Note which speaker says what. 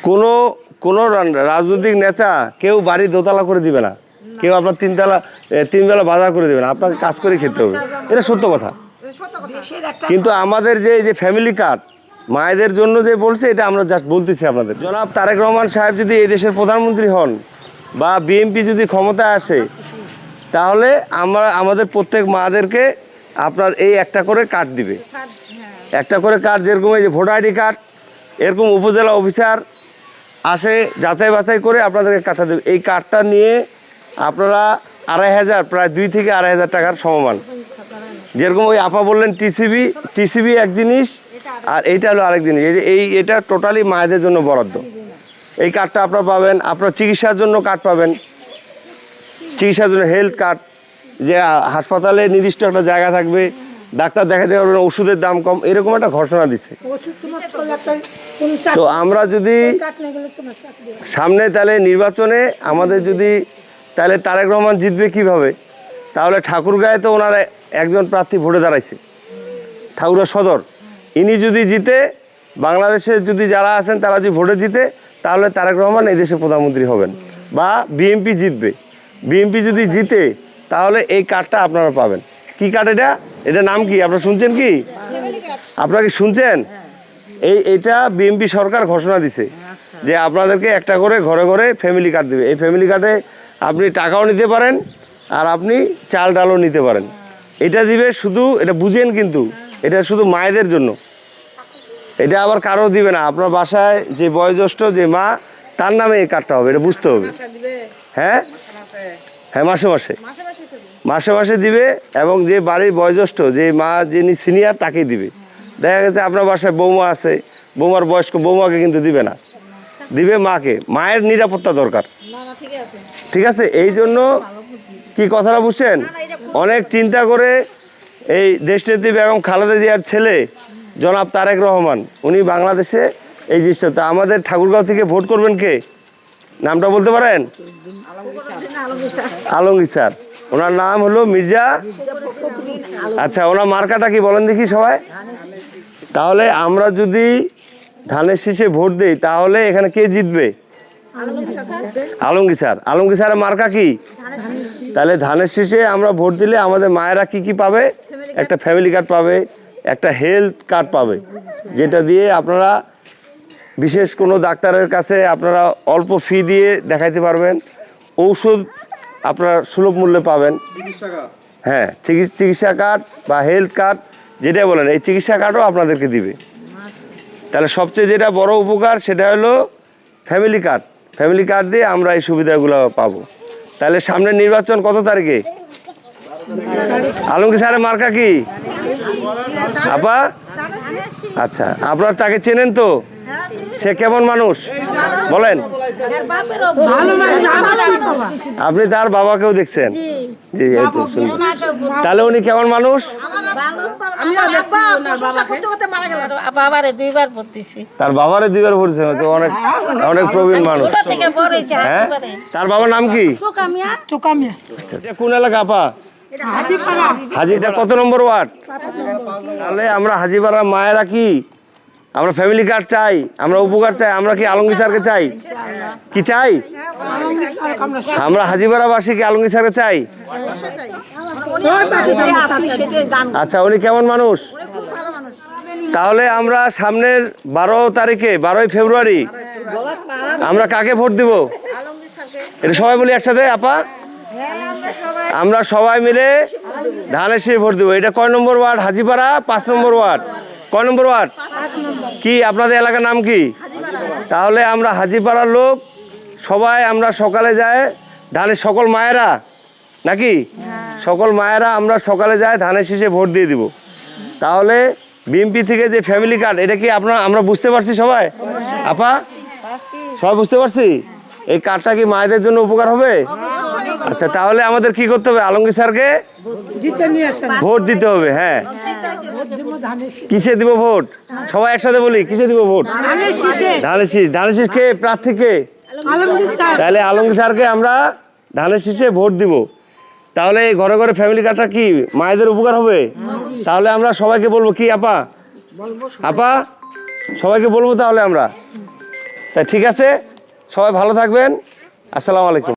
Speaker 1: কোনো কোনো রাজনৈতিক নেতা কেউ বাড়ি দোতলা করে দিবে না, কেউ আপনার তিন বেলা বাজার করে দেবে না, আপনাকে কাজ করে খেতে হবে, এটা সত্য কথা। কিন্তু আমাদের যে ফ্যামিলি কার্ড মায়েদের জন্য যে বলছে, এটা আমরা জাস্ট বলতেছি আপনাদের। জনাব তারেক রহমান সাহেব যদি এই দেশের প্রধানমন্ত্রী হন বা বিএনপি যদি ক্ষমতায় আসে, তাহলে আমাদের প্রত্যেক মাদেরকে আপনার এই একটা করে কার্ড দিবে, একটা করে কার্ড। যেরকম এই যে ভোটার আইডি কার্ড, এরকম উপজেলা অফিসার আসে যাচাই বাছাই করে আপনাদেরকে কার্ডটা দেবে। এই কার্ডটা নিয়ে আপনারা 2,500, প্রায় 2 থেকে 2,500 টাকার সমমান। যেরকম ওই আপা বললেন টিসিবি এক জিনিস, আর এইটা হলো আরেক জিনিস। এটা টোটালি মায়েদের জন্য বরাদ্দ। এই কার্ডটা আপনারা পাবেন। আপনার চিকিৎসার জন্য কার্ড পাবেন, চিকিৎসার জন্য হেলথ কার্ড, যে হাসপাতালে নির্দিষ্ট একটা জায়গা থাকবে, ডাক্তার দেখাতে পারবেন, ওষুধের দাম কম, এরকম একটা ঘোষণা দিচ্ছে। তো আমরা যদি সামনে তাহলে নির্বাচনে আমাদের যদি তাহলে তারেক রহমান জিতবে কিভাবে? তাহলে ঠাকুরগাঁয়ে তো ওনারা একজন প্রার্থী ভোটে দাঁড়াইছে, ঠাকুরগাঁ সদর। ইনি যদি জিতে, বাংলাদেশের যদি যারা আছেন তারা যদি ভোটে জিতে, তাহলে তারেক রহমান এই দেশের প্রধানমন্ত্রী হবেন, বা বিএনপি জিতবে। বিএনপি যদি জিতে, তাহলে এই কার্ডটা আপনারা পাবেন। কি কার্ড এটা? এটা নাম কি আপনারা শুনছেন? কি আপনারা কি শুনছেন? এইটা বিএনপি সরকার ঘোষণা দিছে যে আপনাদেরকে একটা করে ঘরে ঘরে ফ্যামিলি কার্ড দেবে। এই ফ্যামিলি কার্ডে আপনি টাকাও নিতে পারেন, আর আপনি চাল ডালও নিতে পারেন। এটা দিবে শুধু, এটা বুঝেন, কিন্তু এটা শুধু মায়েদের জন্য, এটা আবার কারো দিবে না। আপনার বাসায় যে বয়োজ্যেষ্ঠ যে মা, তার নামে এই কার্ডটা হবে, এটা বুঝতে হবে। হ্যাঁ হ্যাঁ, মাসে মাসে দিবে। এবং যে বাড়ির বয়োজ্যেষ্ঠ যে মা, যিনি সিনিয়র, তাকেই দিবে। দেখা গেছে আপনার বাসায় বৌমা আছে, বৌমার বয়স্ক, বৌমাকে কিন্তু দিবে না, দিবে মাকে। মায়ের নিরাপত্তা দরকার, ঠিক আছে? এই জন্য কি কথাটা বুঝছেন? অনেক চিন্তা করে এই দেশনেত্রী বেগম খালেদা জিয়ার ছেলে জনাব তারেক রহমান, উনি বাংলাদেশে এই জিনিসটা। তো আমাদের ঠাকুরগাঁও থেকে ভোট করবেন কে? নামটা বলতে পারেন? আলমগীর স্যার। ওনার নাম হলো মির্জা। আচ্ছা, ওনার মার্কাটা কি বলেন দেখি সবাই। তাহলে আমরা যদি ধানের শীষে ভোট দিই, তাহলে এখানে কে জিতবে? আলমগীর স্যার। আলমগীর স্যারের মার্কা কি? তাহলে ধানের শীষে আমরা ভোট দিলে আমাদের মায়েরা কি পাবে? একটা ফ্যামিলি কার্ড পাবে, একটা হেলথ কার্ড পাবে, যেটা দিয়ে আপনারা বিশেষ কোনো ডাক্তারের কাছে আপনারা অল্প ফি দিয়ে দেখাইতে পারবেন, ঔষধ আপনারা সুলভ মূল্যে পাবেন। হ্যাঁ, চিকিৎসা কার্ড বা হেলথ কার্ড যেটা বলেন, এই চিকিৎসা কার্ডও আপনাদেরকে দিবে। তাহলে সবচেয়ে যেটা বড় উপকার, সেটা হলো ফ্যামিলি কার্ড। ফ্যামিলি কার্ড দিয়ে আমরা এই সুবিধাগুলো পাবো। তাহলে সামনের নির্বাচন কত তারিখে? আলমগীর স্যারের মার্কা কি আপা? আচ্ছা, আপনারা তাকে চেনেন তো? সে কেমন মানুষ বলেন? আপনি তার বাবাকেও দেখছেন? জি, এই তো শুনুন। তাহলে উনি কেমন মানুষ? তার বাবারে 2বার ভোট দিয়েছে, তো অনেক প্রবীণ মানুষ। হ্যাঁ, তার বাবার নাম কি? কোন এলাকা আপা? হাজিটা কত নম্বর ওয়ার্ড? তাহলে আমরা হাজিপাড়া মায়েরা কি আমরা ফ্যামিলি কার্ড চাই, আমরা উপকার চাই, আমরা কি আলমগীর স্যারকে চাই? কি চাই? আমরা হাজিপাড়াবাসী কি আলমগীর স্যারকে চাই? আচ্ছা, উনি কেমন মানুষ? তাহলে আমরা সামনের 12 তারিখে, 12ই ফেব্রুয়ারি আমরা কাকে ভোট দিব? এটা সবাই বলি একসাথে আপা। আমরা সবাই মিলে ধানের শীষে ভোট দেবো। এটা কয় নম্বর ওয়ার্ড? হাজিপাড়া 5 নম্বর ওয়ার্ড। কয় নম্বর ওয়ার্ড? কি আপনাদের এলাকার নাম কি? তাহলে আমরা হাজিপাড়ার লোক সবাই আমরা সকালে যাই, ধানের সকল মায়েরা নাকি সকল মায়েরা আমরা সকালে যাই ধানের শীষে ভোট দিয়ে দিব। তাহলে বিএনপি থেকে যে ফ্যামিলি কার্ড, এটা কি আমরা বুঝতে পারছি সবাই আপা? সবাই বুঝতে পারছি? এই কার্ডটা কি মায়েদের জন্য উপকার হবে? আচ্ছা, তাহলে আমাদের কি করতে হবে? আলমগীর স্যারকে ভোট দিতে হবে। হ্যাঁ, কিসে দিব ভোট? সবাই একসাথে বলি, কিসে দিব ভোট? ধানের শীষ। ধানের শীষ কে প্রার্থী কে? তাহলে আলমগীর স্যারকে আমরা ধানের শীষে ভোট দিব। তাহলে এই ঘরে ঘরে ফ্যামিলি কার্ডটা কি মায়েদের উপকার হবে? তাহলে আমরা সবাইকে বলবো কি আপা? আপা সবাইকে বলবো তাহলে আমরা। তা ঠিক আছে, সবাই ভালো থাকবেন। আসসালামু আলাইকুম।